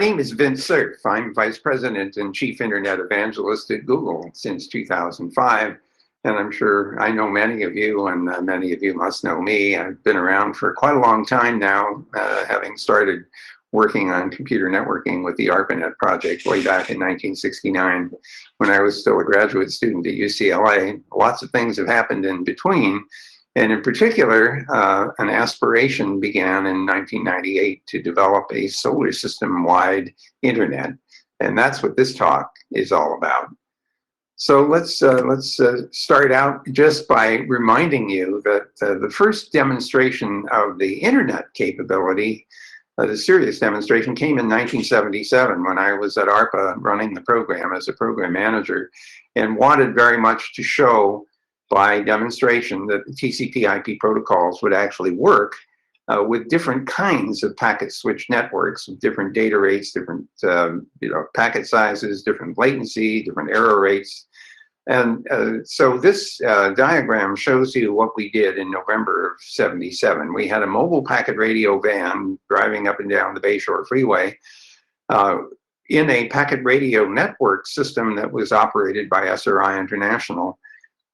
name is Vint Cerf. I'm Vice President and Chief Internet Evangelist at Google since 2005. And I'm sure I know many of you, and many of you must know me. I've been around for quite a long time now, having started working on computer networking with the ARPANET project way back in 1969 when I was still a graduate student at UCLA. Lots of things have happened in between. And in particular, an aspiration began in 1998 to develop a solar system-wide internet. And that's what this talk is all about. So let's start out just by reminding you that the first demonstration of the internet capability, the serious demonstration, came in 1977 when I was at ARPA running the program as a program manager, and wanted very much to show by demonstration that the TCP/IP protocols would actually work with different kinds of packet switch networks, with different data rates, different packet sizes, different latency, different error rates. And so this diagram shows you what we did in November of '77. We had a mobile packet radio van driving up and down the Bayshore Freeway in a packet radio network system that was operated by SRI International.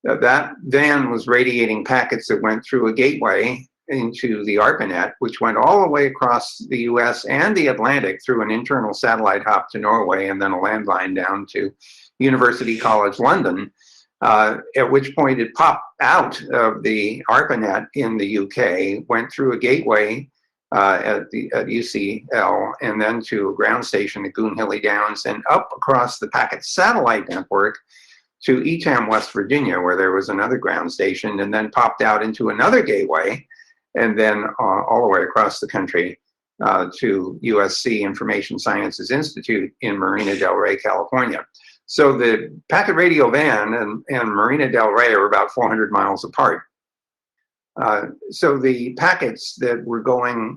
That van was radiating packets that went through a gateway into the ARPANET, which went all the way across the US and the Atlantic through an internal satellite hop to Norway, and then a landline down to University College London, at which point it popped out of the ARPANET in the UK, went through a gateway at UCL, and then to a ground station at Goonhilly Downs, and up across the packet satellite network to Etam, West Virginia, where there was another ground station, and then popped out into another gateway, and then all the way across the country to USC Information Sciences Institute in Marina del Rey, California. So the packet radio van and Marina del Rey are about 400 miles apart. So the packets that were going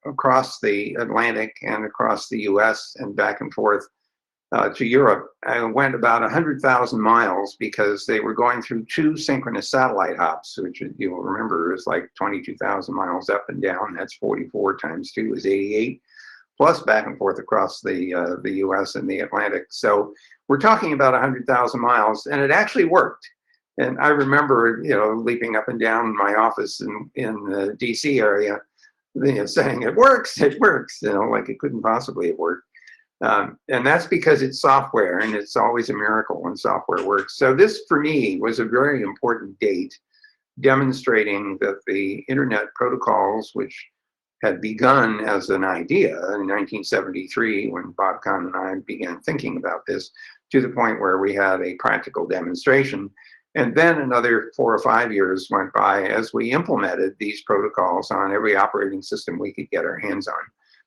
across the Atlantic and across the US and back and forth to Europe went about 100,000 miles, because they were going through two synchronous satellite hops, which you'll remember is like 22,000 miles up and down. That's 44 times 2 is 88, plus back and forth across the US and the Atlantic. So we're talking about 100,000 miles, and it actually worked. And I remember, leaping up and down my office in the DC area, saying, it works, like it couldn't possibly have worked. And that's because it's software, and it's always a miracle when software works. So this, for me, was a very important date, demonstrating that the internet protocols, which had begun as an idea in 1973, when Bob Kahn and I began thinking about this, to the point where we had a practical demonstration. And then another 4 or 5 years went by as we implemented these protocols on every operating system we could get our hands on.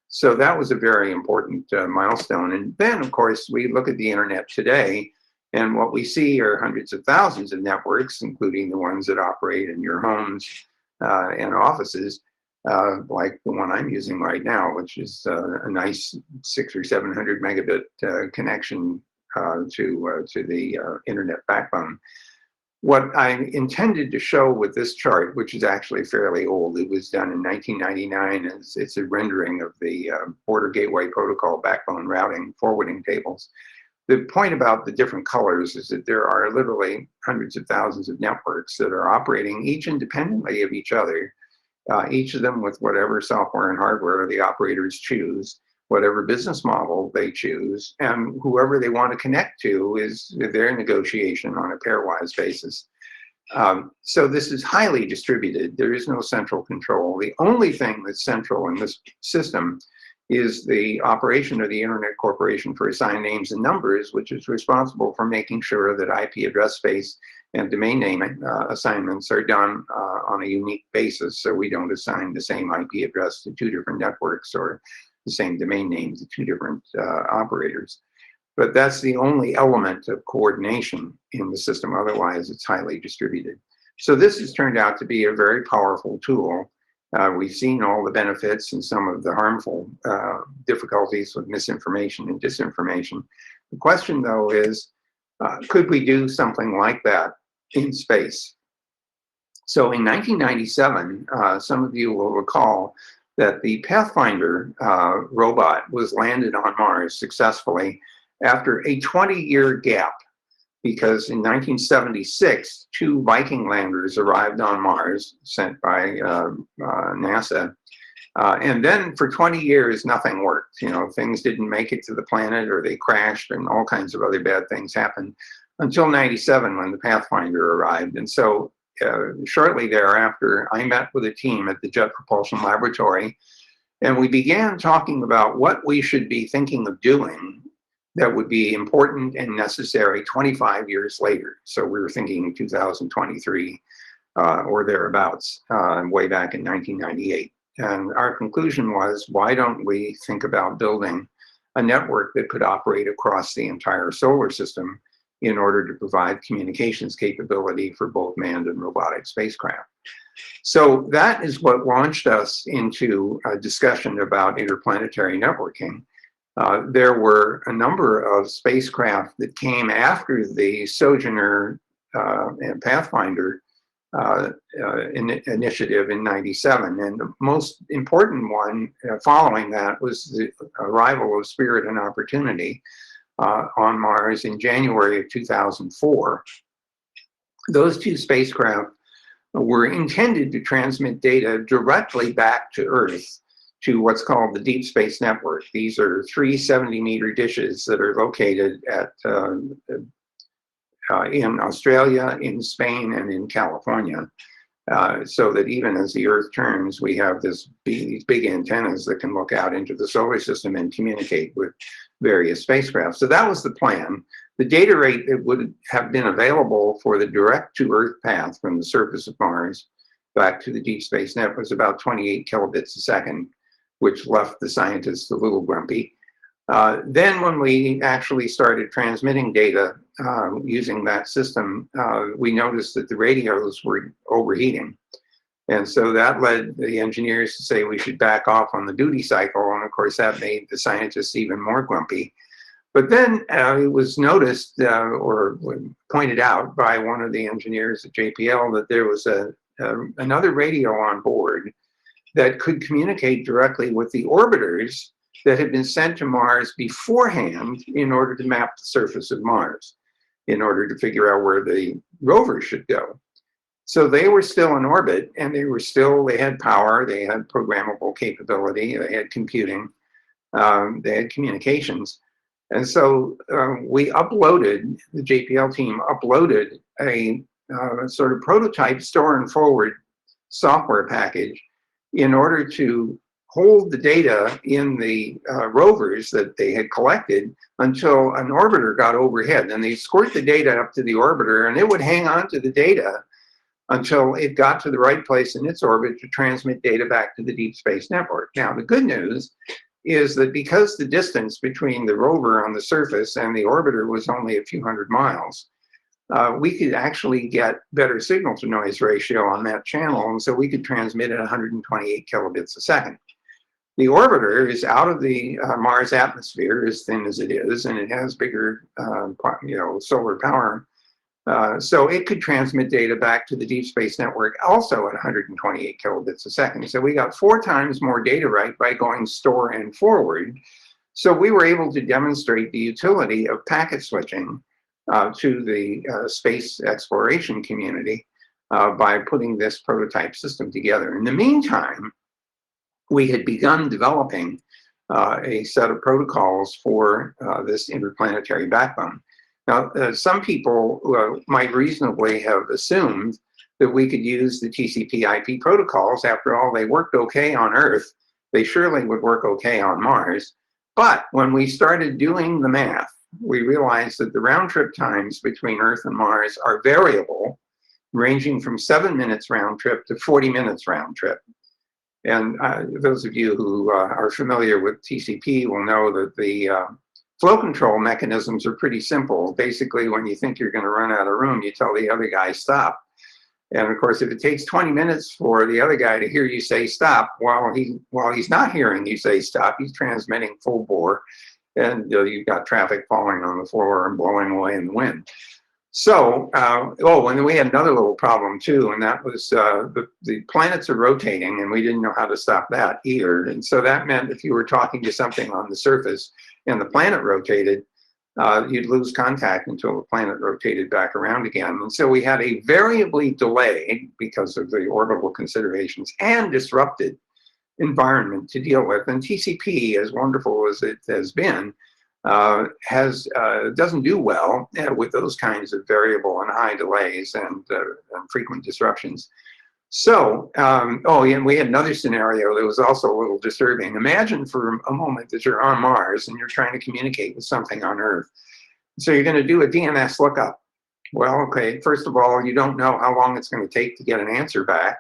So that was a very important milestone. And then, of course, we look at the internet today, and what we see are hundreds of thousands of networks, including the ones that operate in your homes and offices, like the one I'm using right now, which is a nice 600 or 700 megabit connection to the internet backbone. What I intended to show with this chart, which is actually fairly old, it was done in 1999, and it's a rendering of the Border Gateway Protocol backbone routing forwarding tables. The point about the different colors is that there are literally hundreds of thousands of networks that are operating each independently of each other, each of them with whatever software and hardware the operators choose, whatever business model they choose, and whoever they want to connect to is their negotiation on a pairwise basis. So this is highly distributed. There is no central control. The only thing that's central in this system is the operation of the Internet Corporation for Assigned Names and Numbers, which is responsible for making sure that IP address space and domain name assignments are done on a unique basis, so we don't assign the same IP address to two different networks or the same domain name to two different operators. But that's the only element of coordination in the system. Otherwise, it's highly distributed. So this has turned out to be a very powerful tool. We've seen all the benefits and some of the harmful difficulties with misinformation and disinformation. The question, though, is, could we do something like that in space? So in 1997, some of you will recall that the Pathfinder robot was landed on Mars successfully after a 20-year gap, because in 1976, 2 Viking landers arrived on Mars, sent by NASA. And then for 20 years, nothing worked. You know, things didn't make it to the planet, or they crashed, and all kinds of other bad things happened until 97, when the Pathfinder arrived. And so shortly thereafter, I met with a team at the Jet Propulsion Laboratory, and we began talking about what we should be thinking of doing that would be important and necessary 25 years later. So we were thinking 2023 or thereabouts, way back in 1998. And our conclusion was, why don't we think about building a network that could operate across the entire solar system in order to provide communications capability for both manned and robotic spacecraft. So that is what launched us into a discussion about interplanetary networking. There were a number of spacecraft that came after the Sojourner and Pathfinder initiative in 97. And the most important one following that was the arrival of Spirit and Opportunity on Mars in January of 2004. Those 2 spacecraft were intended to transmit data directly back to Earth, to what's called the Deep Space Network. These are 3 70-meter dishes that are located at in Australia, in Spain, and in California, so that even as the Earth turns, we have these big antennas that can look out into the solar system and communicate with various spacecraft. So that was the plan. The data rate that would have been available for the direct-to-Earth path from the surface of Mars back to the Deep Space Net was about 28 kilobits a second, which left the scientists a little grumpy. Then when we actually started transmitting data using that system, we noticed that the radios were overheating. And so that led the engineers to say we should back off on the duty cycle. And of course, that made the scientists even more grumpy. But then it was noticed or pointed out by one of the engineers at JPL that there was another radio on board that could communicate directly with the orbiters that had been sent to Mars beforehand in order to map the surface of Mars, in order to figure out where the rover should go. So they were still in orbit, and they had power, they had programmable capability, they had computing, they had communications. And so we uploaded, the JPL team uploaded a sort of prototype store and forward software package in order to hold the data in the rovers that they had collected until an orbiter got overhead. And they squirt the data up to the orbiter, and it would hang on to the data until it got to the right place in its orbit to transmit data back to the Deep Space Network. Now, the good news is that because the distance between the rover on the surface and the orbiter was only a few hundred miles, we could actually get better signal-to-noise ratio on that channel, and so we could transmit at 128 kilobits a second. The orbiter is out of the Mars atmosphere, as thin as it is, and it has bigger, solar power. So it could transmit data back to the Deep Space Network also at 128 kilobits a second. So we got 4 times more data rate by going store and forward. So we were able to demonstrate the utility of packet switching to the space exploration community by putting this prototype system together. In the meantime, we had begun developing a set of protocols for this interplanetary backbone. Now, some people might reasonably have assumed that we could use the TCP/IP protocols. After all, they worked okay on Earth. They surely would work okay on Mars. But when we started doing the math, we realized that the round trip times between Earth and Mars are variable, ranging from 7 minutes round trip to 40 minutes round trip. And those of you who are familiar with TCP will know that the flow control mechanisms are pretty simple. Basically, when you think you're going to run out of room, you tell the other guy stop. And of course, if it takes 20 minutes for the other guy to hear you say stop, while he's not hearing you say stop, he's transmitting full bore, and you've got traffic falling on the floor and blowing away in the wind. So, oh, and then we had another little problem too, and that was the planets are rotating, and we didn't know how to stop that either. And so that meant if you were talking to something on the surface and the planet rotated, you'd lose contact until the planet rotated back around again. And so we had a variably delayed, because of the orbital considerations, and disrupted environment to deal with. And TCP, as wonderful as it has been, doesn't do well with those kinds of variable and high delays and frequent disruptions. So, oh, yeah, and we had another scenario that was also a little disturbing. Imagine for a moment that you're on Mars and you're trying to communicate with something on Earth. So you're going to do a DNS lookup. Well, okay, first of all, you don't know how long it's going to take to get an answer back.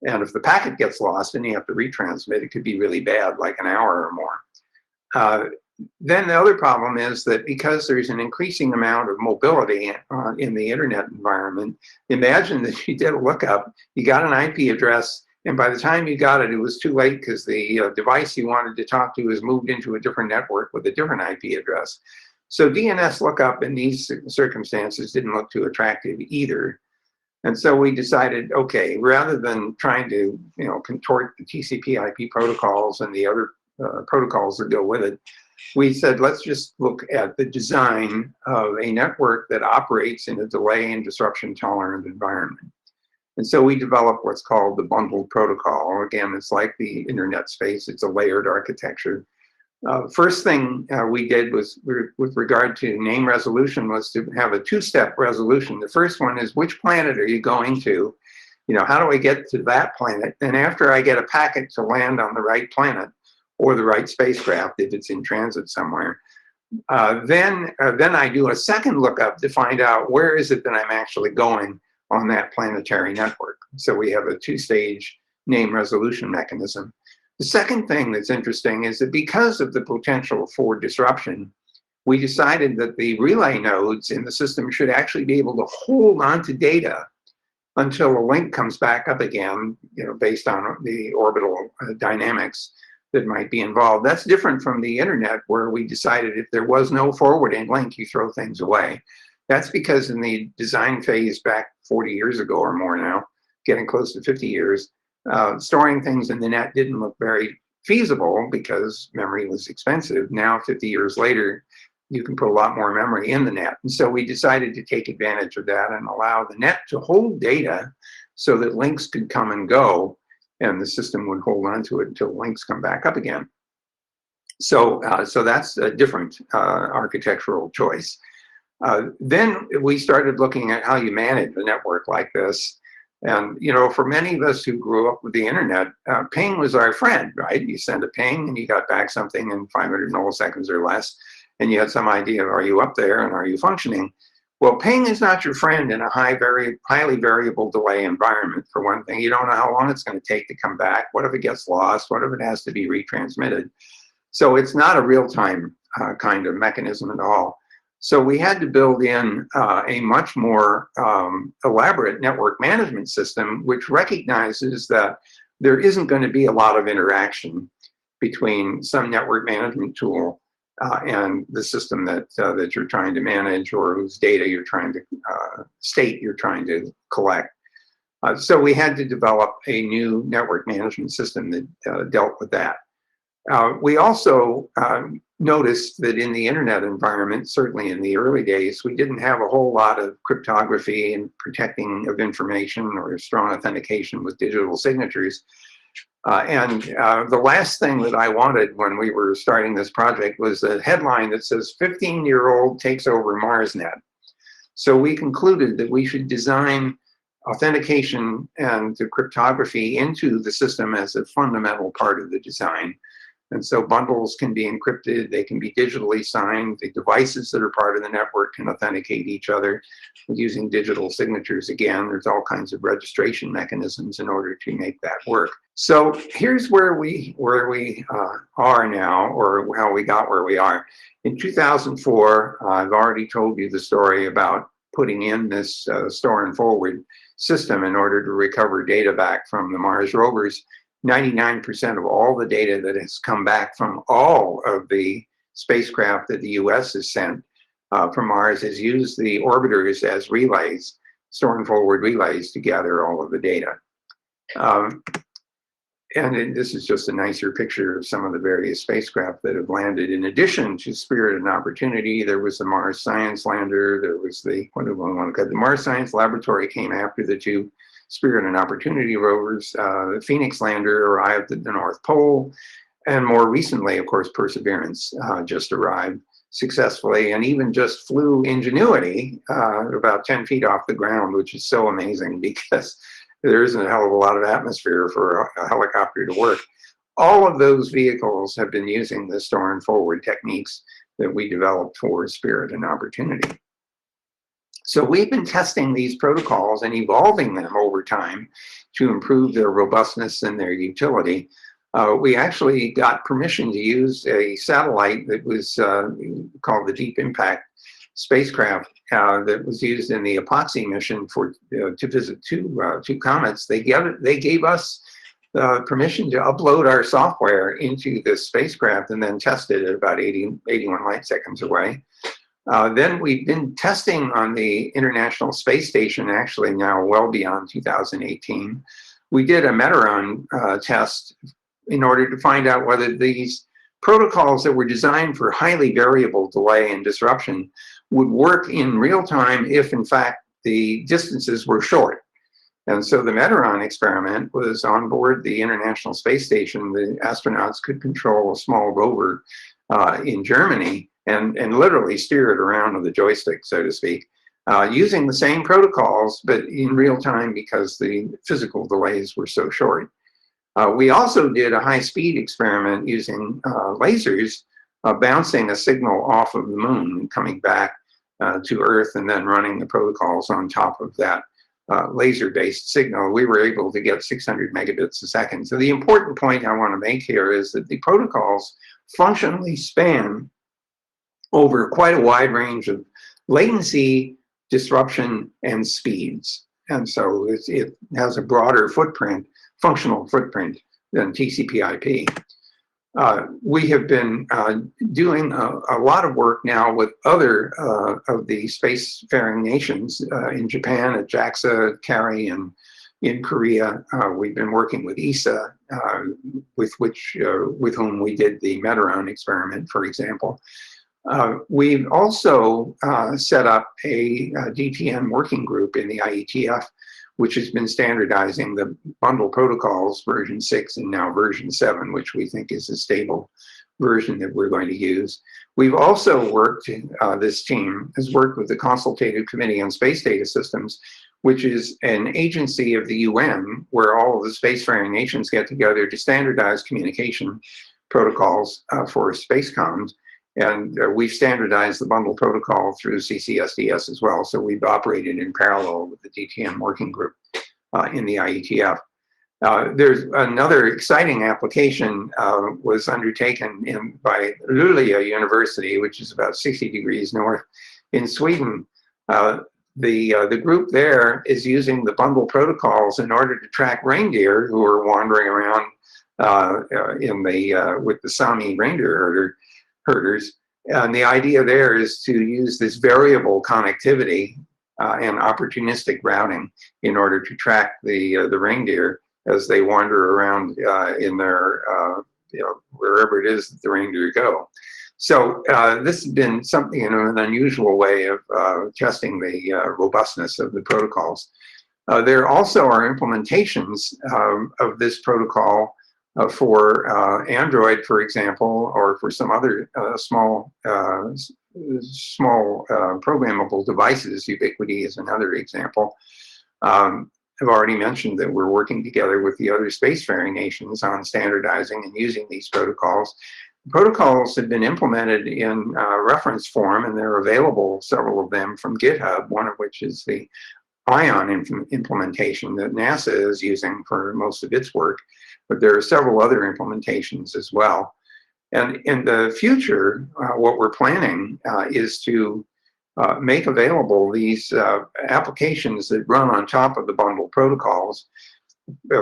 And if the packet gets lost and you have to retransmit, it could be really bad, like an hour or more. Then the other problem is that because there's an increasing amount of mobility in the internet environment, imagine that you did a lookup, you got an IP address, and by the time you got it, it was too late because the device you wanted to talk to has moved into a different network with a different IP address. So DNS lookup in these circumstances didn't look too attractive either. And so we decided, okay, rather than trying to contort the TCP/IP protocols and the other protocols that go with it, we said, let's just look at the design of a network that operates in a delay and disruption tolerant environment. And so we developed what's called the bundled protocol. Again, it's like the internet space, it's a layered architecture. First thing we did was, with regard to name resolution, was to have a two-step resolution. The first one is, which planet are you going to? How do I get to that planet? And after I get a packet to land on the right planet, or the right spacecraft if it's in transit somewhere, then I do a second lookup to find out where is it that I'm actually going on that planetary network. So we have a two-stage name resolution mechanism. The second thing that's interesting is that because of the potential for disruption, we decided that the relay nodes in the system should actually be able to hold on to data until a link comes back up again, based on the orbital dynamics that might be involved. That's different from the internet, where we decided if there was no forwarding link, you throw things away. That's because in the design phase back 40 years ago or more now, getting close to 50 years, storing things in the net didn't look very feasible because memory was expensive. Now, 50 years later, you can put a lot more memory in the net. And so we decided to take advantage of that and allow the net to hold data so that links could come and go, and the system would hold on to it until links come back up again. So that's a different architectural choice. Then we started looking at how you manage a network like this. And, for many of us who grew up with the internet, ping was our friend, right? You send a ping and you got back something in 500 milliseconds or less, and you had some idea of, are you up there and are you functioning? Well, ping is not your friend in a highly variable delay environment. For one thing, you don't know how long it's going to take to come back. What if it gets lost? What if it has to be retransmitted? So it's not a real-time kind of mechanism at all. So we had to build in a much more elaborate network management system, which recognizes that there isn't going to be a lot of interaction between some network management tool and the system that you're trying to manage, or whose data you're trying to you're trying to collect. So we had to develop a new network management system that dealt with that. We also noticed that in the internet environment, certainly in the early days, we didn't have a whole lot of cryptography and protecting of information or strong authentication with digital signatures. And the last thing that I wanted when we were starting this project was a headline that says 15-year-old takes over MarsNet. So we concluded that we should design authentication and cryptography into the system as a fundamental part of the design. And so bundles can be encrypted, they can be digitally signed, the devices that are part of the network can authenticate each other using digital signatures. Again, there's all kinds of registration mechanisms in order to make that work. So here's where we are now, or how we got where we are. In 2004, I've already told you the story about putting in this store and forward system in order to recover data back from the Mars rovers. 99% of all the data that has come back from all of the spacecraft that the US has sent from Mars is use the orbiters as relays, store and forward relays, to gather all of the data. And this is just a nicer picture of some of the various spacecraft that have landed. In addition to Spirit and Opportunity, there was the Mars Science Lander, there was the, what do we want to call it? The Mars Science Laboratory came after the two Spirit and Opportunity rovers. The Phoenix Lander arrived at the North Pole, and more recently, of course, Perseverance just arrived successfully, and even just flew Ingenuity about 10 feet off the ground, which is so amazing because there isn't a hell of a lot of atmosphere for a helicopter to work. All of those vehicles have been using the store and forward techniques that we developed for Spirit and Opportunity. So we've been testing these protocols and evolving them over time to improve their robustness and their utility. We actually got permission to use a satellite that was called the Deep Impact spacecraft that was used in the Epoxy mission for to visit two comets. They gave us permission to upload our software into this spacecraft and then test it at about 81 light seconds away. Then we've been testing on the International Space Station, actually now well beyond 2018. We did a Meteron test in order to find out whether these protocols that were designed for highly variable delay and disruption would work in real time if, in fact, the distances were short. And so the Meteron experiment was on board the International Space Station. The astronauts could control a small rover in Germany and literally steer it around with a joystick, so to speak, using the same protocols, but in real time because the physical delays were so short. We also did a high-speed experiment using lasers, bouncing a signal off of the moon and coming back to Earth and then running the protocols on top of that laser-based signal. We were able to get 600 megabits a second. So the important point I want to make here is that the protocols functionally span over quite a wide range of latency, disruption, and speeds. And so it has a broader footprint, functional footprint, than TCP/IP. We have been doing a lot of work now with other of the spacefaring nations in Japan at JAXA, CARI, and in Korea. We've been working with ESA, with whom we did the Meteron experiment, for example. We've also set up a DTN working group in the IETF, which has been standardizing the bundle protocols version 6 and now version 7, which we think is a stable version that we're going to use. We've also worked, this team has worked with the Consultative Committee on Space Data Systems, which is an agency of the UN where all of the spacefaring nations get together to standardize communication protocols for space comms. And we've standardized the bundle protocol through CCSDS as well. So we've operated in parallel with the DTN working group in the IETF. There's another exciting application was undertaken by Luleå University, which is about 60 degrees north in Sweden. The group there is using the bundle protocols in order to track reindeer who are wandering around with the Sami reindeer herders. And the idea there is to use this variable connectivity and opportunistic routing in order to track the reindeer as they wander around in their, wherever it is that the reindeer go. So this has been something in an unusual way of testing the robustness of the protocols. There also are implementations of this protocol for Android, for example, or for some other small programmable devices. Ubiquity is another example. I've already mentioned that we're working together with the other spacefaring nations on standardizing and using these protocols. The protocols have been implemented in reference form, and they're available, several of them, from GitHub, one of which is the ION implementation that NASA is using for most of its work. But there are several other implementations as well. And in the future, what we're planning is to make available these applications that run on top of the bundle protocols.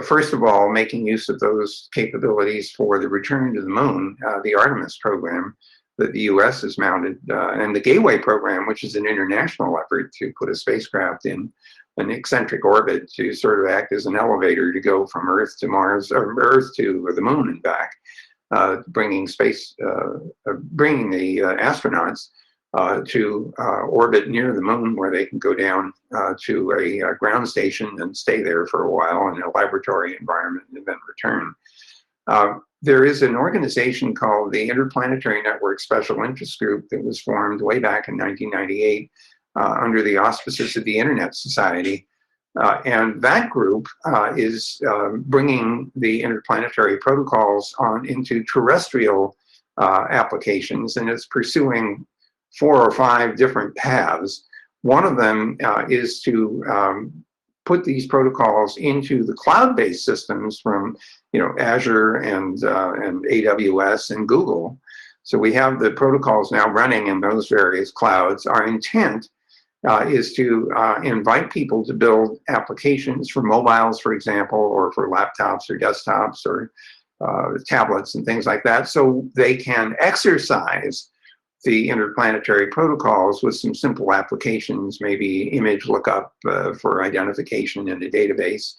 First of all, making use of those capabilities for the return to the moon, the Artemis program, that the US has mounted, and the Gateway program, which is an international effort to put a spacecraft in an eccentric orbit to sort of act as an elevator to go from Earth to Mars, or Earth to the moon and back, bringing the astronauts to orbit near the moon, where they can go down to a ground station and stay there for a while in a laboratory environment and then return. There is an organization called the Interplanetary Network Special Interest Group that was formed way back in 1998 under the auspices of the Internet Society. And that group is bringing the interplanetary protocols on into terrestrial applications, and it's pursuing 4 or 5 different paths. One of them is to put these protocols into the cloud-based systems from, Azure and AWS and Google. So we have the protocols now running in those various clouds. Our intent is to invite people to build applications for mobiles, for example, or for laptops or desktops or tablets and things like that, so they can exercise the interplanetary protocols with some simple applications, maybe image lookup for identification in a database.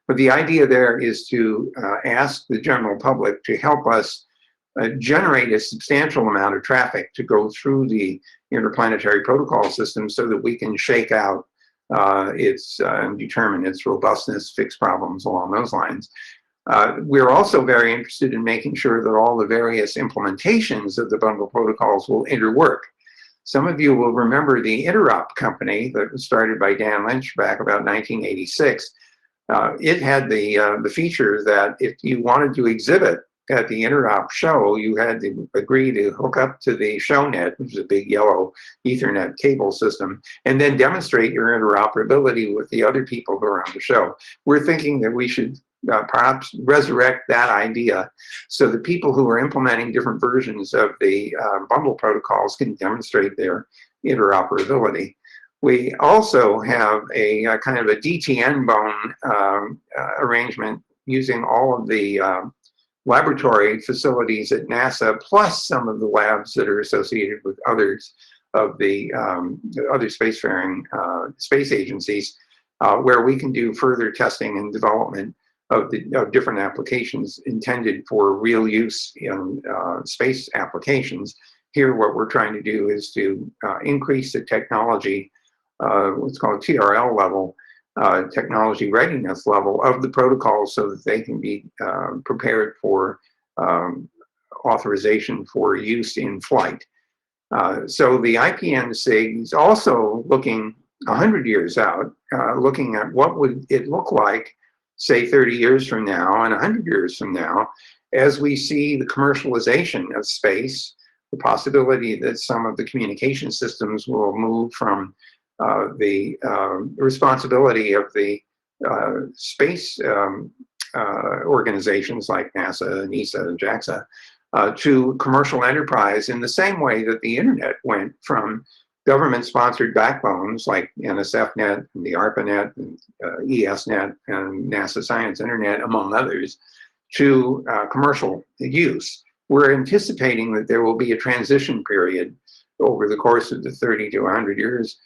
But the idea there is to ask the general public to help us generate a substantial amount of traffic to go through the interplanetary protocol system so that we can shake out and determine its robustness, fix problems along those lines. We're also very interested in making sure that all the various implementations of the bundle protocols will interwork. Some of you will remember the Interop company that was started by Dan Lynch back about 1986. It had the feature that if you wanted to exhibit at the Interop show, you had to agree to hook up to the ShowNet, which is a big yellow Ethernet cable system, and then demonstrate your interoperability with the other people who are on the show. We're thinking that we should perhaps resurrect that idea so that people who are implementing different versions of the bundle protocols can demonstrate their interoperability. We also have a kind of a DTN bone arrangement using all of the laboratory facilities at NASA, plus some of the labs that are associated with others of the other spacefaring space agencies, where we can do further testing and development of different applications intended for real use in space applications. Here, what we're trying to do is to increase the technology, what's called TRL level, technology readiness level of the protocols so that they can be prepared for authorization for use in flight. So the IPN SIG is also looking 100 years out, looking at what would it look like, say 30 years from now and 100 years from now, as we see the commercialization of space, the possibility that some of the communication systems will move from the responsibility of the space organizations like NASA, NISA, and JAXA to commercial enterprise in the same way that the internet went from government-sponsored backbones like NSFNet and the ARPANET and ESNet and NASA Science Internet, among others, to commercial use. We're anticipating that there will be a transition period over the course of the 30 to 100 years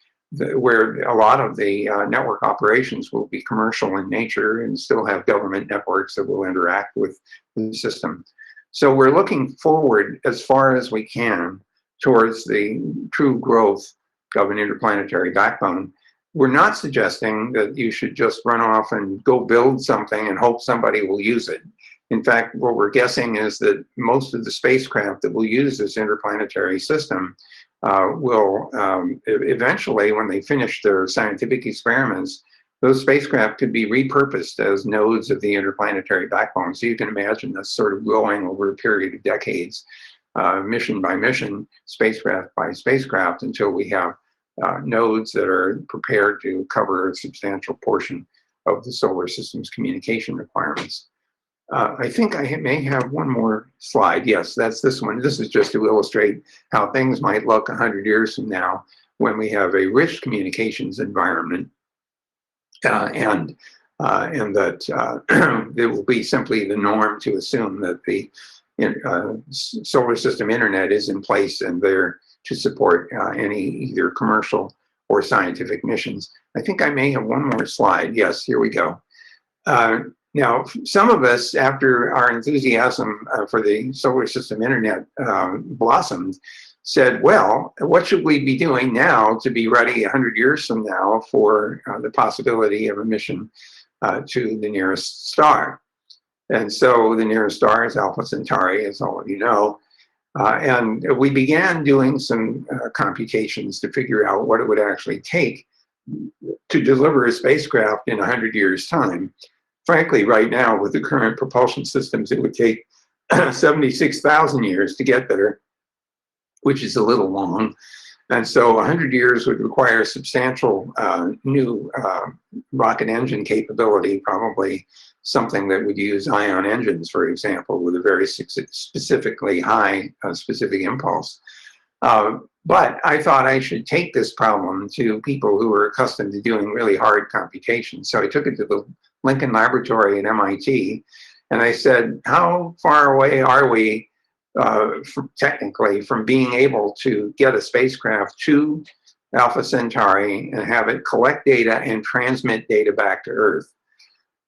where a lot of the network operations will be commercial in nature and still have government networks that will interact with the system. So we're looking forward as far as we can towards the true growth of an interplanetary backbone. We're not suggesting that you should just run off and go build something and hope somebody will use it. In fact, what we're guessing is that most of the spacecraft that will use this interplanetary system will eventually, when they finish their scientific experiments, those spacecraft could be repurposed as nodes of the interplanetary backbone. So you can imagine this sort of growing over a period of decades, mission by mission, spacecraft by spacecraft, until we have nodes that are prepared to cover a substantial portion of the solar system's communication requirements. I think I may have one more slide. Yes, that's this one. This is just to illustrate how things might look 100 years from now when we have a rich communications environment, and that it will be simply the norm to assume that the solar system internet is in place and there to support any either commercial or scientific missions. I think I may have one more slide. Yes, here we go. Now, some of us, after our enthusiasm for the solar system internet blossomed, said, well, what should we be doing now to be ready 100 years from now for the possibility of a mission to the nearest star? And so the nearest star is Alpha Centauri, as all of you know. And we began doing some computations to figure out what it would actually take to deliver a spacecraft in 100 years' time. Frankly, right now, with the current propulsion systems, it would take 76,000 years to get there, which is a little long. And so 100 years would require substantial new rocket engine capability, probably something that would use ion engines, for example, with a very specifically high specific impulse. But I thought I should take this problem to people who are accustomed to doing really hard computations. So I took it to the Lincoln Laboratory at MIT, and I said, how far away are we technically from being able to get a spacecraft to Alpha Centauri and have it collect data and transmit data back to Earth?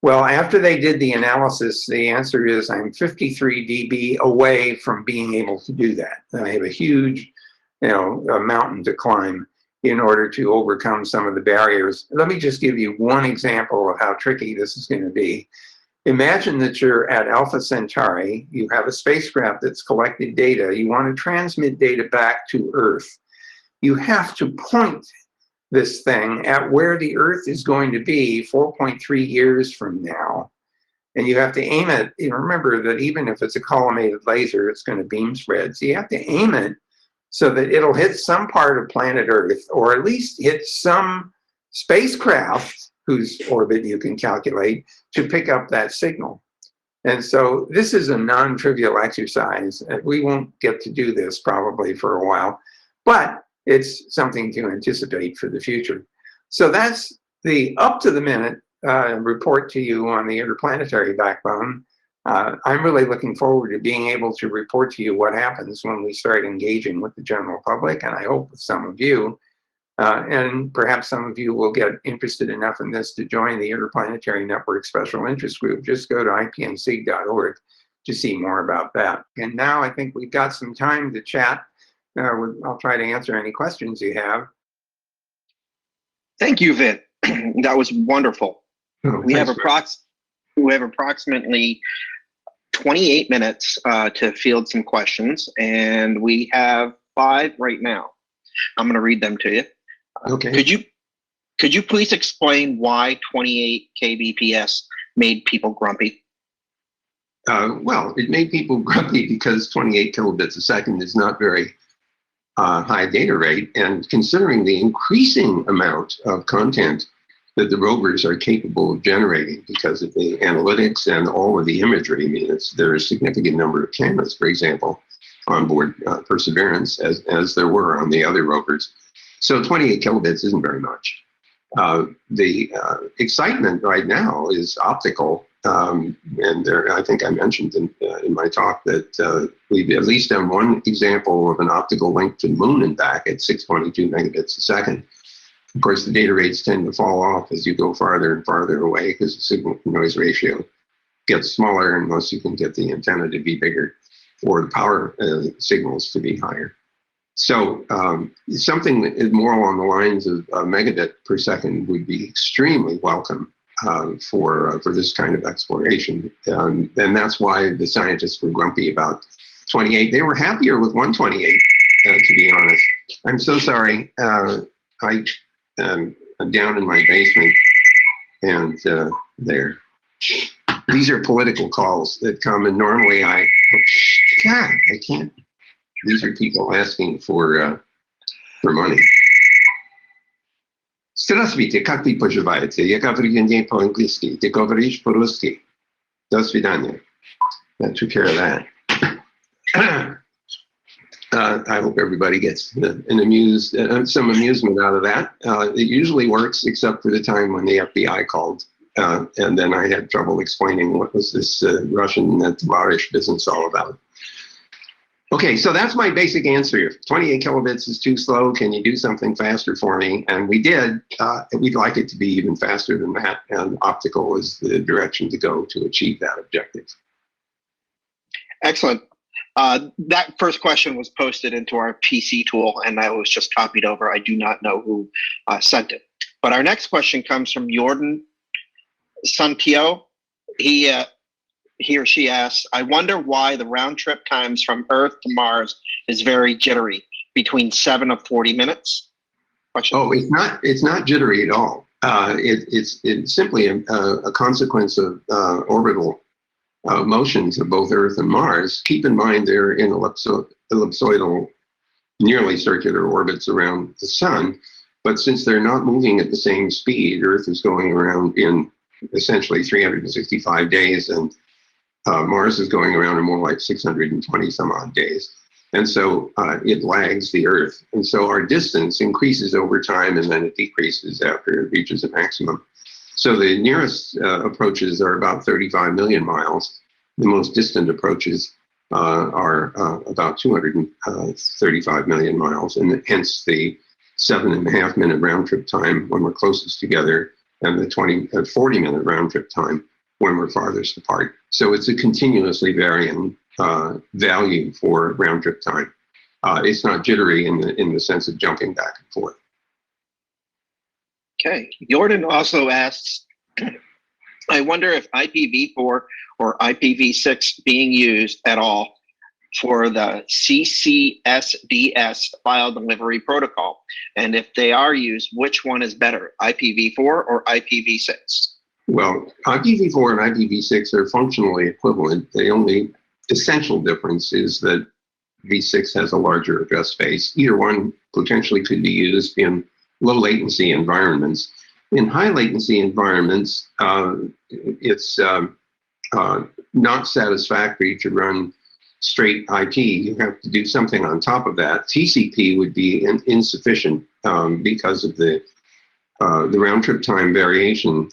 Well, after they did the analysis, the answer is I'm 53 dB away from being able to do that. And I have a huge, mountain to climb in order to overcome some of the barriers. Let me just give you one example of how tricky this is going to be. Imagine that you're at Alpha Centauri, you have a spacecraft that's collected data, you want to transmit data back to Earth. You have to point this thing at where the Earth is going to be 4.3 years from now. And you have to aim it, remember that even if it's a collimated laser, it's going to beam spread. So you have to aim it so that it'll hit some part of planet Earth, or at least hit some spacecraft whose orbit you can calculate to pick up that signal. And so this is a non-trivial exercise. We won't get to do this probably for a while, but it's something to anticipate for the future. So that's the up-to-the-minute report to you on the interplanetary backbone. I'm really looking forward to being able to report to you what happens when we start engaging with the general public, and I hope with some of you. And perhaps some of you will get interested enough in this to join the Interplanetary Network Special Interest Group. Just go to ipnsig.org to see more about that. And now I think we've got some time to chat. I'll try to answer any questions you have. Thank you, Vint. That was wonderful. Oh, we have approximately 28 minutes to field some questions, and we have 5 right now. I'm going to read them to you. Okay. Could you please explain why 28 kbps made people grumpy? Well, it made people grumpy because 28 kilobits a second is not very high data rate, and considering the increasing amount of content that the rovers are capable of generating because of the analytics and all of the imagery. I mean, there's a significant number of cameras, for example, on board Perseverance, as there were on the other rovers. So 28 kilobits isn't very much. The excitement right now is optical, and I think I mentioned in my talk that we've at least done one example of an optical link to the moon and back at 622 megabits a second. Of course, the data rates tend to fall off as you go farther and farther away because the signal-to-noise ratio gets smaller unless you can get the antenna to be bigger or the power signals to be higher. So something that is more along the lines of a megabit per second would be extremely welcome for this kind of exploration. And that's why the scientists were grumpy about 28. They were happier with 128, to be honest. I'm so sorry. I'm down in my basement, and there. These are political calls that come, and normally I can't. These are people asking for money. Здравствуйте, как вы поживаете? Я говорю не по-английски. Ты говоришь по-русски. До свидания. That took care of that. I hope everybody gets some amusement out of that. It usually works, except for the time when the FBI called, and then I had trouble explaining what was this Russian Tovarish business all about. Okay, so that's my basic answer. If 28 kilobits is too slow, can you do something faster for me? And we did. We'd like it to be even faster than that, and optical is the direction to go to achieve that objective. Excellent. That first question was posted into our PC tool, and I was just copied over. I do not know who sent it. But our next question comes from Jordan Santillo. He or she asks, I wonder why the round trip times from Earth to Mars is very jittery, between 7 to 40 minutes. Question. Oh, it's not jittery at all. It's simply a consequence of orbital motions of both Earth and Mars. Keep in mind they're in ellipsoidal, nearly circular orbits around the sun, but since they're not moving at the same speed, Earth is going around in essentially 365 days, and Mars is going around in more like 620 some odd days. And so it lags the Earth. And so our distance increases over time, and then it decreases after it reaches a maximum. So the nearest approaches are about 35 million miles. The most distant approaches are about 235 million miles, and hence the 7.5 minute round trip time when we're closest together, and the 40 minute round trip time when we're farthest apart. So it's a continuously varying value for round trip time. It's not jittery in the sense of jumping back and forth. Okay. Jordan also asks, I wonder if IPv4 or IPv6 being used at all for the CCSDS file delivery protocol. And if they are used, which one is better, IPv4 or IPv6? Well, IPv4 and IPv6 are functionally equivalent. The only essential difference is that V6 has a larger address space. Either one potentially could be used in low latency environments. In high latency environments, it's not satisfactory to run straight IP. You have to do something on top of that. TCP would be insufficient because of the round trip time variation.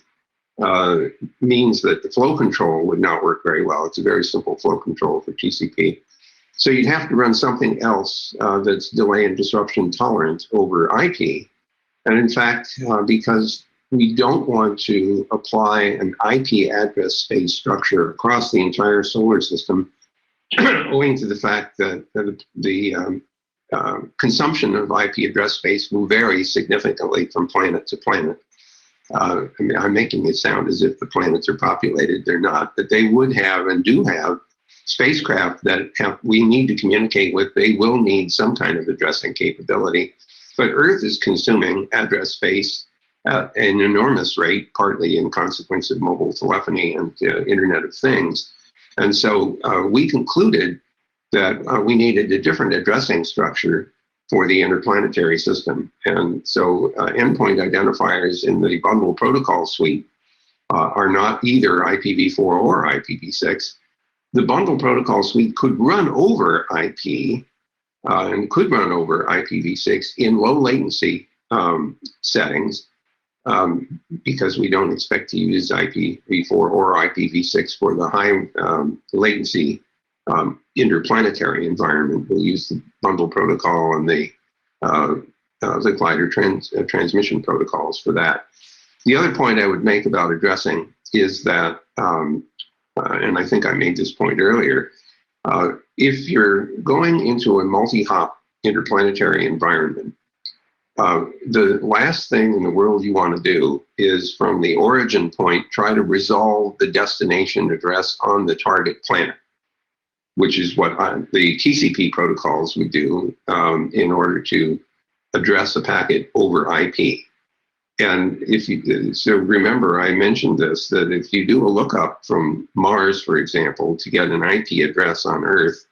Means that the flow control would not work very well. It's a very simple flow control for TCP. So you'd have to run something else that's delay and disruption tolerant over IP. And in fact, because we don't want to apply an IP address space structure across the entire solar system, owing to the fact that the consumption of IP address space will vary significantly from planet to planet. I mean, I'm making it sound as if the planets are populated. They're not, but they would have and do have spacecraft that we need to communicate with. They will need some kind of addressing capability. But Earth is consuming address space at an enormous rate, partly in consequence of mobile telephony and Internet of Things. And so we concluded that we needed a different addressing structure for the interplanetary system. And so endpoint identifiers in the bundle protocol suite are not either IPv4 or IPv6. The bundle protocol suite could run over IP and could run over IPv6 in low latency settings because we don't expect to use IPv4 or IPv6 for the high latency interplanetary environment. We'll use the bundle protocol and the glider transmission protocols for that. The other point I would make about addressing is that, and I think I made this point earlier, if you're going into a multi-hop interplanetary environment, the last thing in the world you want to do is from the origin point try to resolve the destination address on the target planet, which is what the TCP protocols would do in order to address a packet over IP. And if you, so remember, I mentioned this, that if you do a lookup from Mars, for example, to get an IP address on Earth,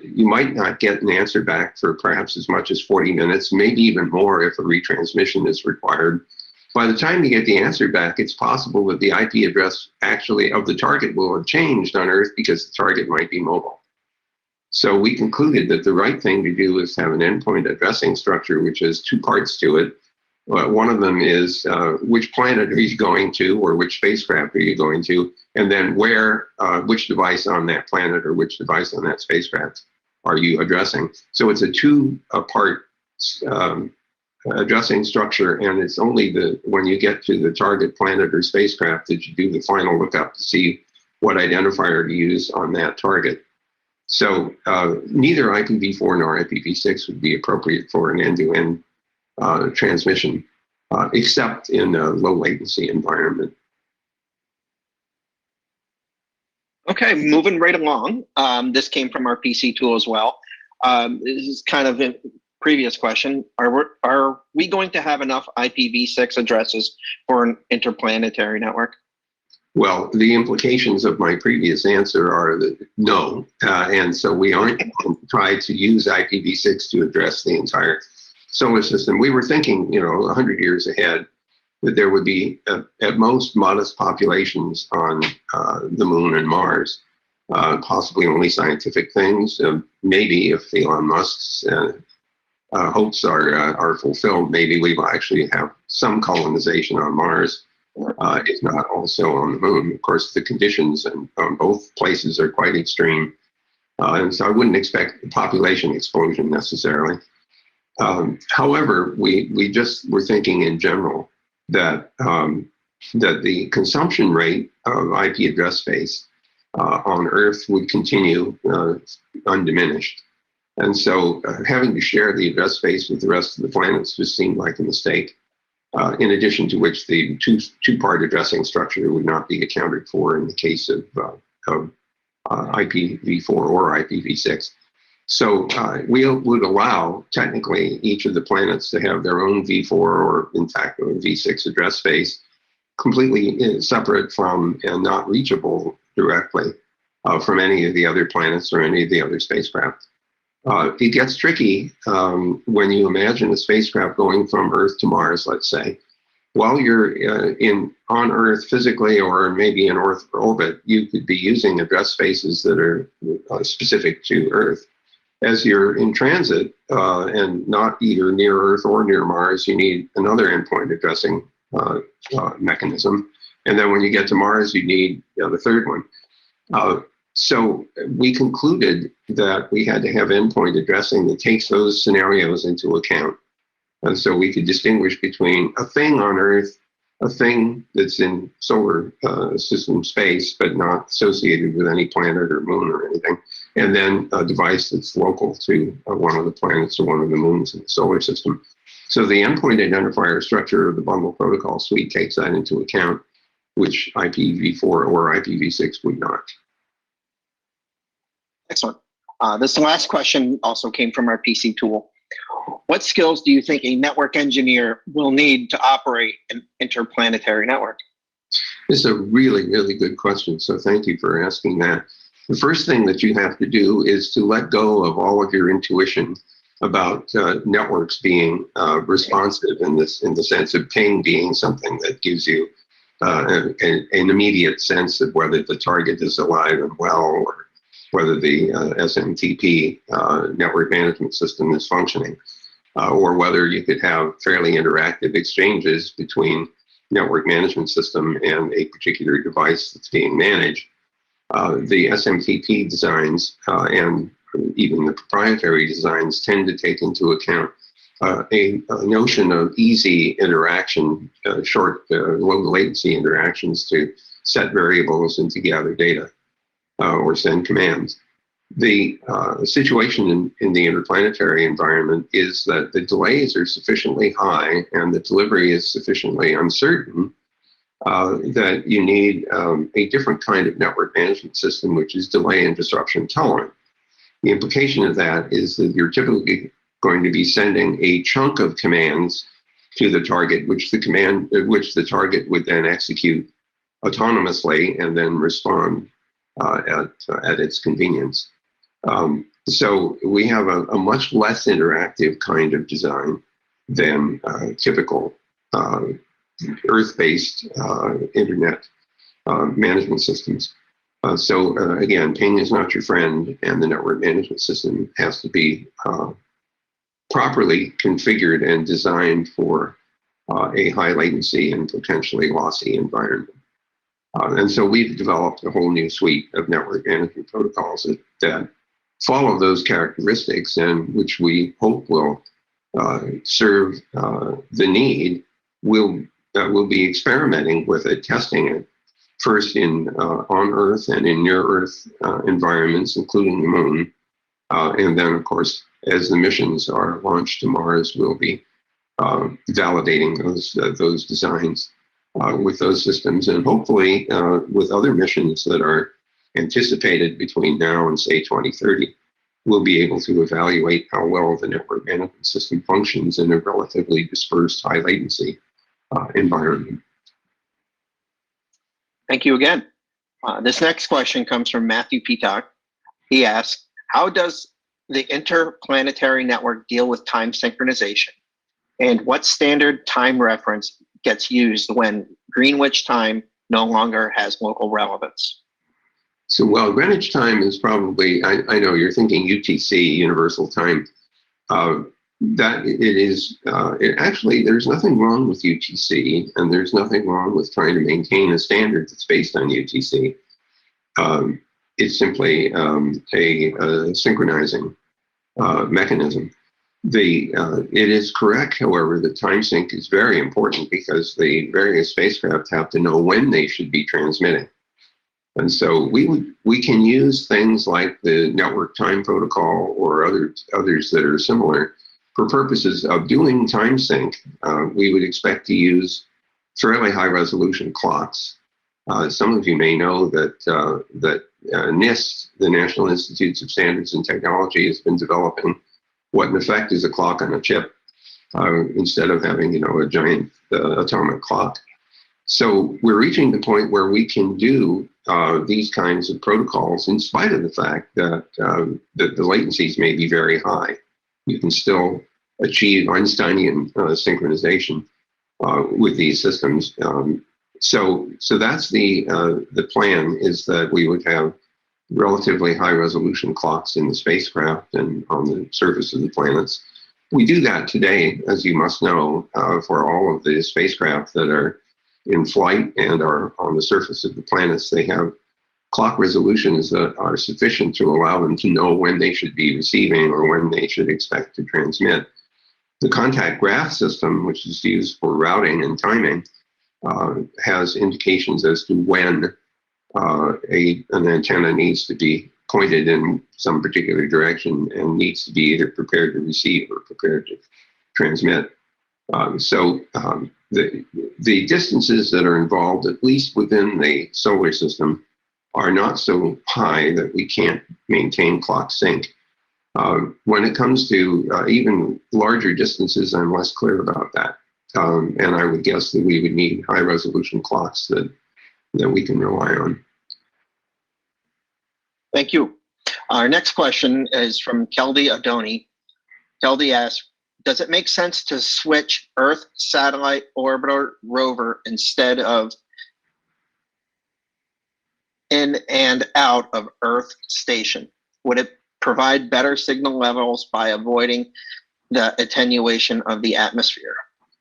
you might not get an answer back for perhaps as much as 40 minutes, maybe even more if a retransmission is required. By the time you get the answer back, it's possible that the IP address actually of the target will have changed on Earth because the target might be mobile. So we concluded that the right thing to do is have an endpoint addressing structure which has two parts to it. One of them is which planet are you going to, or which spacecraft are you going to, and then where, which device on that planet or which device on that spacecraft are you addressing? So it's a two-part addressing structure, and it's only when you get to the target planet or spacecraft that you do the final lookup to see what identifier to use on that target. So neither IPv4 nor IPv6 would be appropriate for an end-to-end transmission, except in a low latency environment. Okay, moving right along. This came from our PC tool as well. This is kind of a previous question. Are we going to have enough IPv6 addresses for an interplanetary network? Well, the implications of my previous answer are that no, and so we aren't going to try to use IPv6 to address the entire solar system. We were thinking, 100 years ahead, that there would be at most modest populations on the moon and Mars, possibly only scientific things. Maybe if Elon Musk's hopes are fulfilled, maybe we will actually have some colonization on Mars, if not also on the moon. Of course, the conditions on both places are quite extreme, and so I wouldn't expect a population explosion necessarily. However, we just were thinking in general that the consumption rate of IP address space on Earth would continue undiminished. And so having to share the address space with the rest of the planets just seemed like a mistake, in addition to which the two-part addressing structure would not be accounted for in the case of IPv4 or IPv6. So we would allow, technically, each of the planets to have their own V4 or, in fact, a V6 address space, completely separate from and not reachable directly from any of the other planets or any of the other spacecraft. It gets tricky when you imagine a spacecraft going from Earth to Mars, let's say. While you're on Earth physically or maybe in Earth orbit, you could be using address spaces that are specific to Earth. As you're in transit and not either near Earth or near Mars, you need another endpoint addressing mechanism. And then when you get to Mars, you need the third one. So we concluded that we had to have endpoint addressing that takes those scenarios into account. And so we could distinguish between a thing on Earth, a thing that's in solar system space, but not associated with any planet or moon or anything, and then a device that's local to one of the planets or one of the moons in the solar system. So the endpoint identifier structure of the bundle protocol suite takes that into account, which IPv4 or IPv6 would not. Excellent. This last question also came from our PC tool. What skills do you think a network engineer will need to operate an interplanetary network? This is a really, really good question. So thank you for asking that. The first thing that you have to do is to let go of all of your intuition about networks being responsive in the sense of ping being something that gives you an immediate sense of whether the target is alive and well, or whether the SMTP network management system is functioning, or whether you could have fairly interactive exchanges between network management system and a particular device that's being managed. The SMTP designs and even the proprietary designs tend to take into account a notion of easy interaction, short, low latency interactions to set variables and to gather data or send commands. The situation in the interplanetary environment is that the delays are sufficiently high and the delivery is sufficiently uncertain that you need a different kind of network management system, which is delay and disruption tolerant. The implication of that is that you're typically going to be sending a chunk of commands to the target, which the target would then execute autonomously and then respond at its convenience. So we have a much less interactive kind of design than typical Earth-based internet management systems. So again, ping is not your friend, and the network management system has to be properly configured and designed for a high latency and potentially lossy environment. And so we've developed a whole new suite of network management protocols that follow those characteristics and which we hope will serve the need, we'll be experimenting with it, testing it first in on Earth and in near Earth environments, including the Moon, and then of course as the missions are launched to Mars, we'll be validating those designs with those systems, and hopefully with other missions that are anticipated between now and say 2030, we'll be able to evaluate how well the network management system functions in a relatively dispersed high latency environment. Thank you again. This next question comes from Matthew Peacock. He asks, how does the Interplanetary Network deal with time synchronization? And what standard time reference gets used when Greenwich time no longer has local relevance? So, well, Greenwich time is probably, I know you're thinking UTC, Universal Time. That it is, actually, there's nothing wrong with UTC, and there's nothing wrong with trying to maintain a standard that's based on UTC. It's simply a synchronizing mechanism. It is correct, however, that time sync is very important because the various spacecraft have to know when they should be transmitting. And so we can use things like the network time protocol or others that are similar for purposes of doing time sync. We would expect to use fairly high resolution clocks. Some of you may know that NIST, the National Institutes of Standards and Technology, has been developing what in effect is a clock on a chip instead of having a giant atomic clock. So we're reaching the point where we can do these kinds of protocols in spite of the fact that the latencies may be very high. You can still achieve Einsteinian synchronization with these systems. So that's the plan, is that we would have relatively high resolution clocks in the spacecraft and on the surface of the planets. We do that today, as you must know, for all of the spacecraft that are in flight and are on the surface of the planets. They have clock resolutions that are sufficient to allow them to know when they should be receiving or when they should expect to transmit. The contact graph system, which is used for routing and timing, has indications as to when an antenna needs to be pointed in some particular direction and needs to be either prepared to receive or prepared to transmit. The distances that are involved, at least within the solar system, are not so high that we can't maintain clock sync. When it comes to even larger distances, I'm less clear about that. And I would guess that we would need high resolution clocks that we can rely on. Thank you. Our next question is from Keldy Adoni. Keldy asks, does it make sense to switch Earth satellite orbiter rover instead of in and out of Earth station? Would it provide better signal levels by avoiding the attenuation of the atmosphere?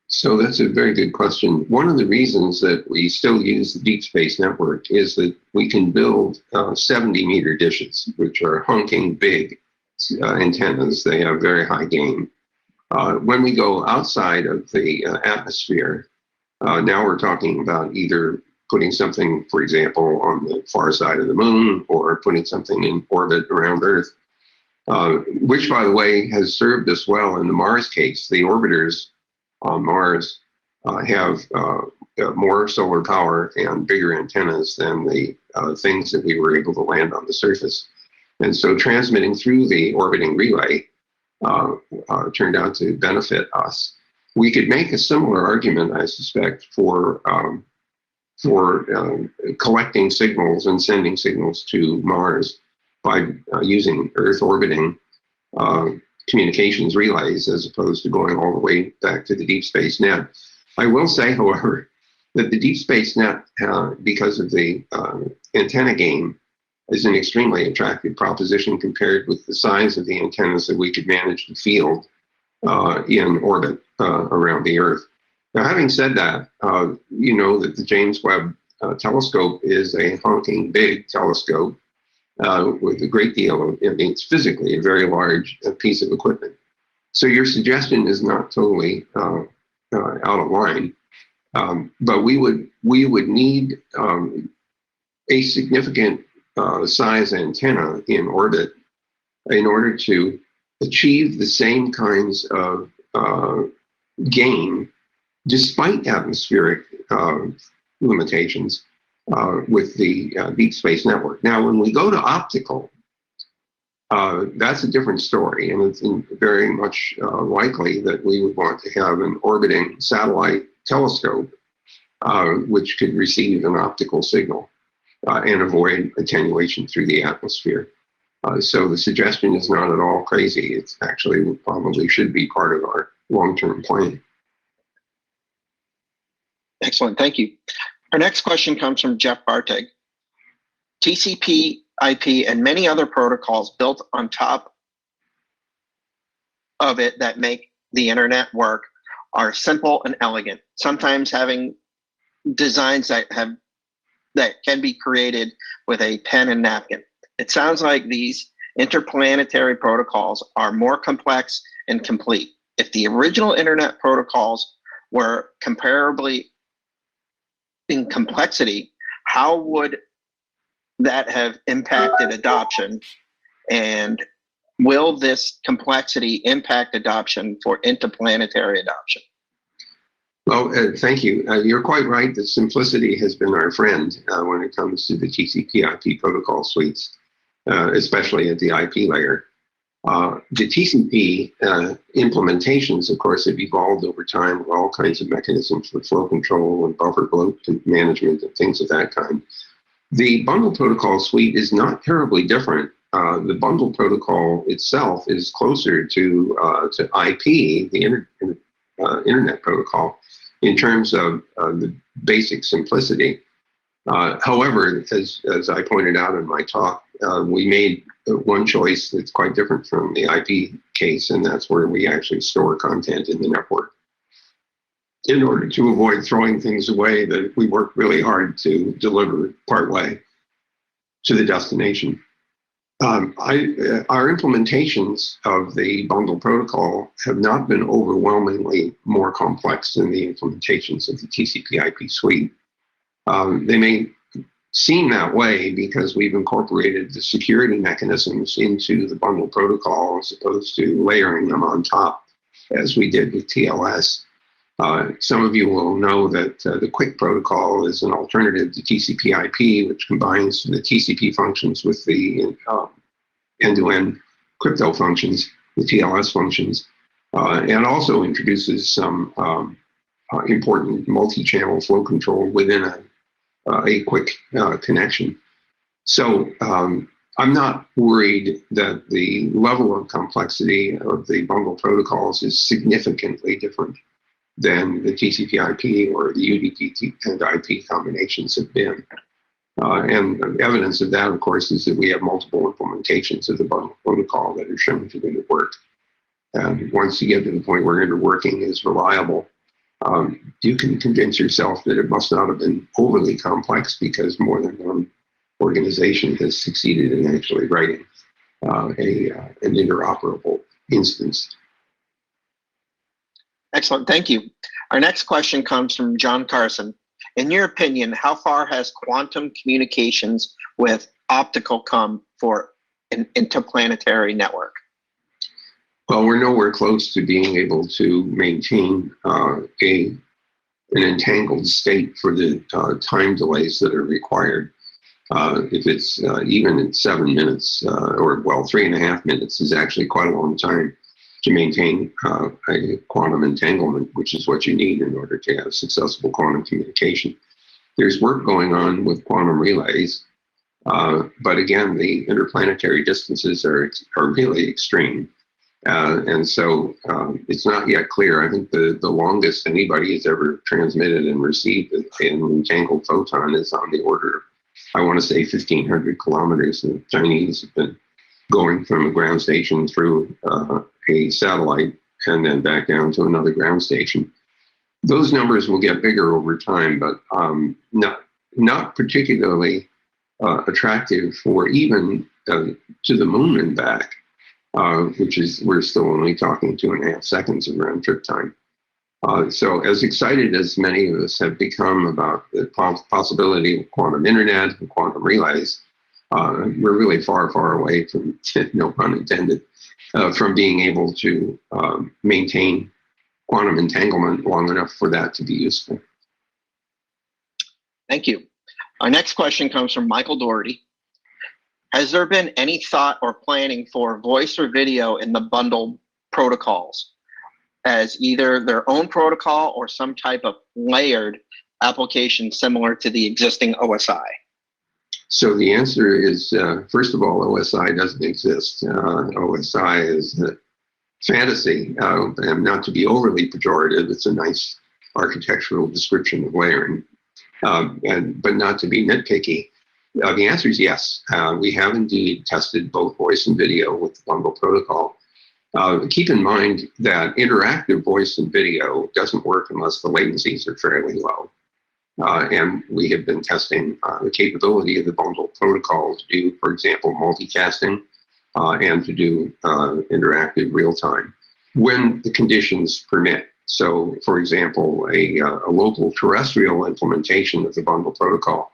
So that's a very good question. One of the reasons that we still use the Deep Space Network is that we can build 70-meter dishes, which are honking big antennas. They have very high gain. When we go outside of the atmosphere, now we're talking about either putting something, for example, on the far side of the Moon or putting something in orbit around Earth, which, by the way, has served us well in the Mars case. The orbiters on Mars have more solar power and bigger antennas than the things that we were able to land on the surface. And so transmitting through the orbiting relay turned out to benefit us. We could make a similar argument, I suspect, for collecting signals and sending signals to Mars by using Earth orbiting communications relays as opposed to going all the way back to the Deep Space Net. I will say, however, that the Deep Space Net, because of the antenna gain, is an extremely attractive proposition compared with the size of the antennas that we could manage to field in orbit around the Earth. Now, having said that, you know that the James Webb telescope is a honking big telescope. with a great deal of, it's physically a very large piece of equipment. So your suggestion is not totally out of line, but we would need a significant size antenna in orbit in order to achieve the same kinds of gain, despite atmospheric limitations, with the deep space network. Now, when we go to optical, that's a different story, and it's very much likely that we would want to have an orbiting satellite telescope which could receive an optical signal and avoid attenuation through the atmosphere. So the suggestion is not at all crazy. It's actually probably should be part of our long-term plan. Excellent, thank you. Our next question comes from Jeff Bartig. TCP, IP, and many other protocols built on top of it that make the internet work are simple and elegant, sometimes having designs that can be created with a pen and napkin. It sounds like these interplanetary protocols are more complex and complete. If the original internet protocols were comparably in complexity, how would that have impacted adoption? And will this complexity impact adoption for interplanetary adoption? Well, thank you. You're quite right that simplicity has been our friend when it comes to the TCP/IP protocol suites, especially at the IP layer. The TCP implementations, of course, have evolved over time with all kinds of mechanisms for flow control and buffer bloat management and things of that kind. The bundle protocol suite is not terribly different. The bundle protocol itself is closer to IP, the internet protocol, in terms of the basic simplicity. However, as I pointed out in my talk, we made one choice that's quite different from the IP case, and that's where we actually store content in the network. In order to avoid throwing things away that we worked really hard to deliver partway to the destination. Our implementations of the bundle protocol have not been overwhelmingly more complex than the implementations of the TCP/IP suite. They may seem that way because we've incorporated the security mechanisms into the bundle protocol as opposed to layering them on top as we did with TLS. Some of you will know that the QUIC protocol is an alternative to TCP/IP, which combines the TCP functions with the end-to-end crypto functions, the TLS functions, and also introduces some important multi-channel flow control within a QUIC connection. So I'm not worried that the level of complexity of the bundle protocols is significantly different than the TCP/IP or the UDP and IP combinations have been. And evidence of that, of course, is that we have multiple implementations of the bundle protocol that are shown to be at work. And once you get to the point where interworking is reliable, you can convince yourself that it must not have been overly complex because more than one organization has succeeded in actually writing an interoperable instance. Excellent, thank you. Our next question comes from John Carson. In your opinion, how far has quantum communications with optical come for an interplanetary network? Well, we're nowhere close to being able to maintain an entangled state for the time delays that are required. If it's even in 7 minutes, or well, 3.5 minutes is actually quite a long time to maintain a quantum entanglement, which is what you need in order to have successful quantum communication. There's work going on with quantum relays, but again, the interplanetary distances are really extreme. And so it's not yet clear. I think the longest anybody has ever transmitted and received an entangled photon is on the order of, I want to say, 1,500 kilometers. The Chinese have been going from a ground station through a satellite and then back down to another ground station. Those numbers will get bigger over time, but not particularly attractive for even to the moon and back, which is, we're still only talking 2.5 seconds of round trip time. So as excited as many of us have become about the possibility of quantum internet and quantum relays, we're really far, far away from, no pun intended, from being able to maintain quantum entanglement long enough for that to be useful. Thank you. Our next question comes from Michael Doherty. Has there been any thought or planning for voice or video in the bundle protocols as either their own protocol or some type of layered application similar to the existing OSI? So the answer is, first of all, OSI doesn't exist. OSI is a fantasy, and not to be overly pejorative, it's a nice architectural description of layering, but not to be nitpicky. The answer is yes. We have indeed tested both voice and video with the bundle protocol. Keep in mind that interactive voice and video doesn't work unless the latencies are fairly low. And we have been testing the capability of the bundle protocol to do, for example, multicasting and to do interactive real time when the conditions permit. So, for example, a local terrestrial implementation of the bundle protocol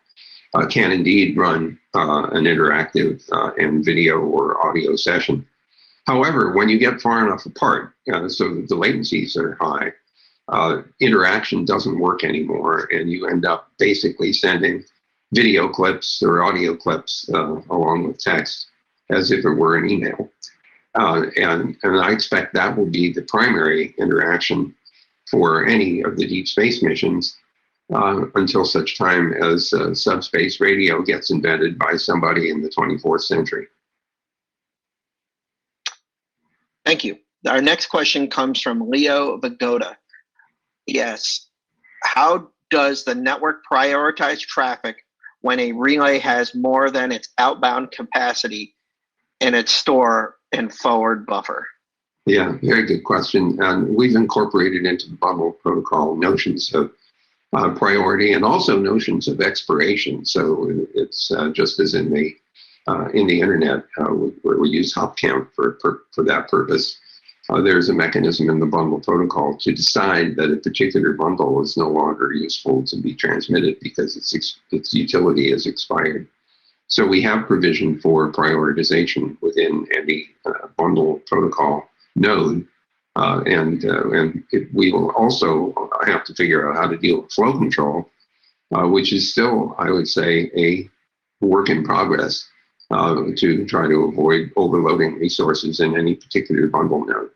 can indeed run an interactive and video or audio session. However, when you get far enough apart, so that the latencies are high, interaction doesn't work anymore, and you end up basically sending video clips or audio clips along with text as if it were an email. And I expect that will be the primary interaction for any of the deep space missions until such time as subspace radio gets invented by somebody in the 24th century. Thank you. Our next question comes from Leo Vagoda. Yes. How does the network prioritize traffic when a relay has more than its outbound capacity in its store and forward buffer? Yeah, very good question. And we've incorporated into the bundle protocol notions of priority and also notions of expiration. So it's just as in the internet, where we use hop count for that purpose. There's a mechanism in the bundle protocol to decide that a particular bundle is no longer useful to be transmitted because its utility has expired. So we have provision for prioritization within any bundle protocol node. We will also have to figure out how to deal with flow control, which is still, I would say, a work in progress to try to avoid overloading resources in any particular bundle node.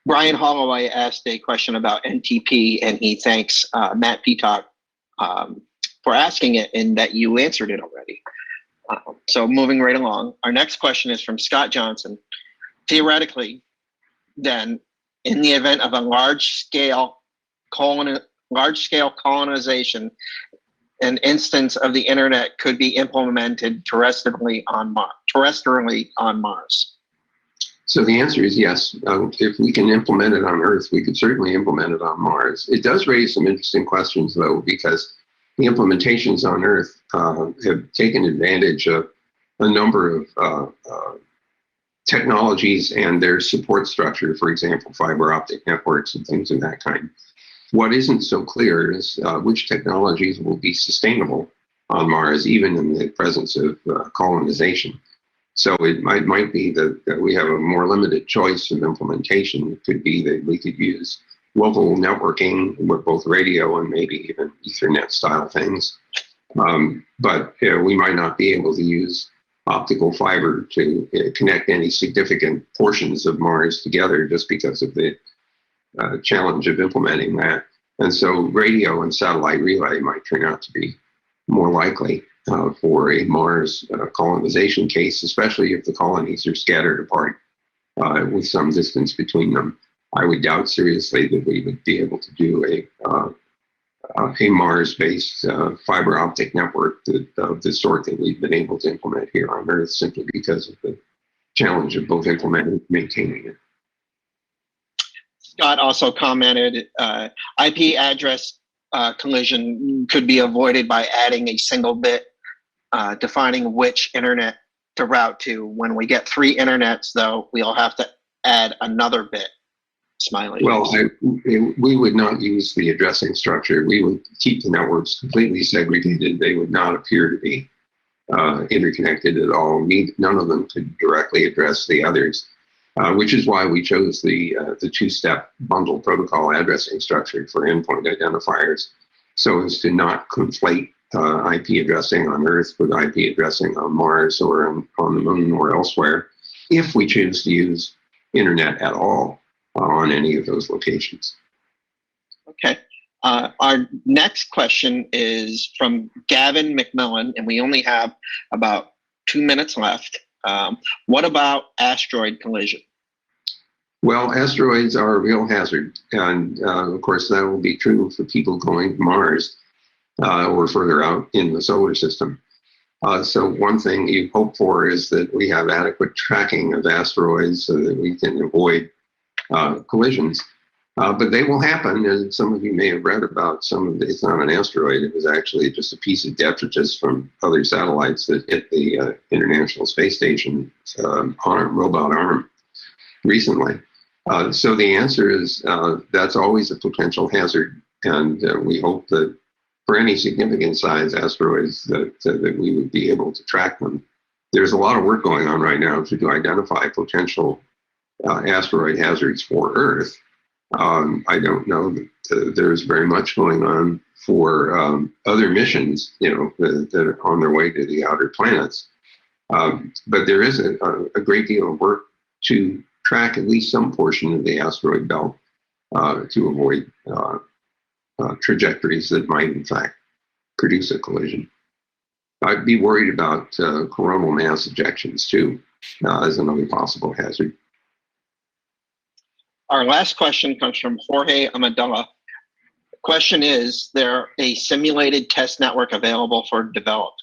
Brian Holloway asked a question about NTP, and he thanks Matt Peacock for asking it, and that you answered it already. So moving right along, our next question is from Scott Johnson. Theoretically, then, in the event of a large-scale colonization, an instance of the internet could be implemented terrestrially on Mars. So the answer is yes. If we can implement it on Earth, we could certainly implement it on Mars. It does raise some interesting questions, though, because the implementations on Earth have taken advantage of a number of technologies and their support structure, for example, fiber optic networks and things of that kind. What isn't so clear is which technologies will be sustainable on Mars, even in the presence of colonization. So it might be that we have a more limited choice of implementation. It could be that we could use local networking with both radio and maybe even Ethernet style things. But we might not be able to use optical fiber to connect any significant portions of Mars together just because of the challenge of implementing that. And so radio and satellite relay might turn out to be more likely for a Mars colonization case, especially if the colonies are scattered apart with some distance between them. I would doubt seriously that we would be able to do a Mars-based fiber optic network of the sort that we've been able to implement here on Earth, simply because of the challenge of both implementing and maintaining it. Scott also commented, IP address collision could be avoided by adding a single bit defining which internet to route to. When we get 3 internets, though, we'll have to add another bit. Smiley. Well, we would not use the addressing structure. We would keep the networks completely segregated. They would not appear to be interconnected at all. None of them could directly address the others, which is why we chose the 2-step bundle protocol addressing structure for endpoint identifiers, so as to not conflate IP addressing on Earth with IP addressing on Mars or on the Moon or elsewhere, if we choose to use internet at all on any of those locations. Okay. Our next question is from Gavin McMillan, and we only have about 2 minutes left. What about asteroid collision? Well, asteroids are a real hazard, and of course that will be true for people going to Mars or further out in the solar system. So one thing you hope for is that we have adequate tracking of asteroids so that we can avoid collisions. But they will happen, and some of you may have read about some of it's not an asteroid, it was actually just a piece of detritus from other satellites that hit the International Space Station robot arm recently. So the answer is that's always a potential hazard, and we hope that for any significant size asteroids that we would be able to track them. There's a lot of work going on right now to identify potential asteroid hazards for Earth. I don't know that there's very much going on for other missions, that are on their way to the outer planets. But there is a great deal of work to track at least some portion of the asteroid belt to avoid trajectories that might, in fact, produce a collision. I'd be worried about coronal mass ejections, too, as another possible hazard. Our last question comes from Jorge Amadella. The question is there a simulated test network available for developed?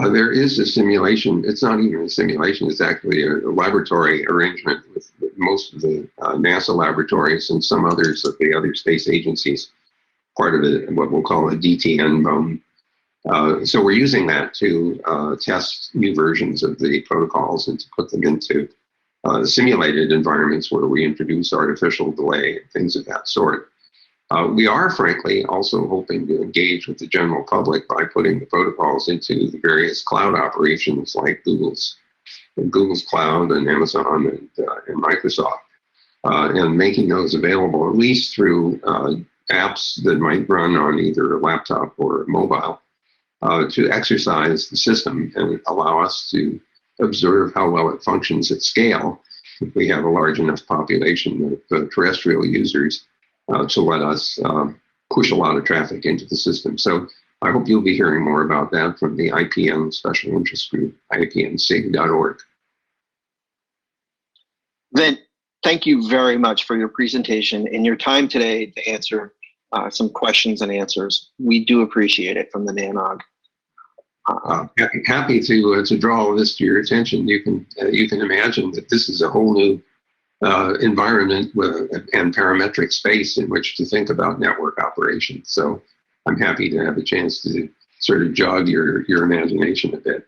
There is a simulation. It's not even a simulation. It's actually a laboratory arrangement with most of the NASA laboratories and some others of the other space agencies, part of it, what we'll call a DTN bone. So we're using that to test new versions of the protocols and to put them into simulated environments where we introduce artificial delay and things of that sort. We are, frankly, also hoping to engage with the general public by putting the protocols into the various cloud operations like Google's cloud and Amazon and Microsoft, and making those available at least through apps that might run on either a laptop or mobile to exercise the system and allow us to observe how well it functions at scale if we have a large enough population of terrestrial users to let us push a lot of traffic into the system. So I hope you'll be hearing more about that from the IPN Special Interest Group, ipnsig.org. Vint, thank you very much for your presentation and your time today to answer some questions and answers. We do appreciate it from the NANOG. Happy to draw all this to your attention. You can imagine that this is a whole new environment and parametric space in which to think about network operations. So I'm happy to have a chance to sort of jog your imagination a bit.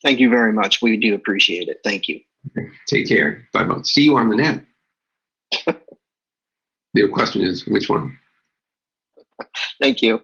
Thank you very much. We do appreciate it. Thank you. Okay. Take care. Bye-bye. See you on the net. The question is, which one? Thank you.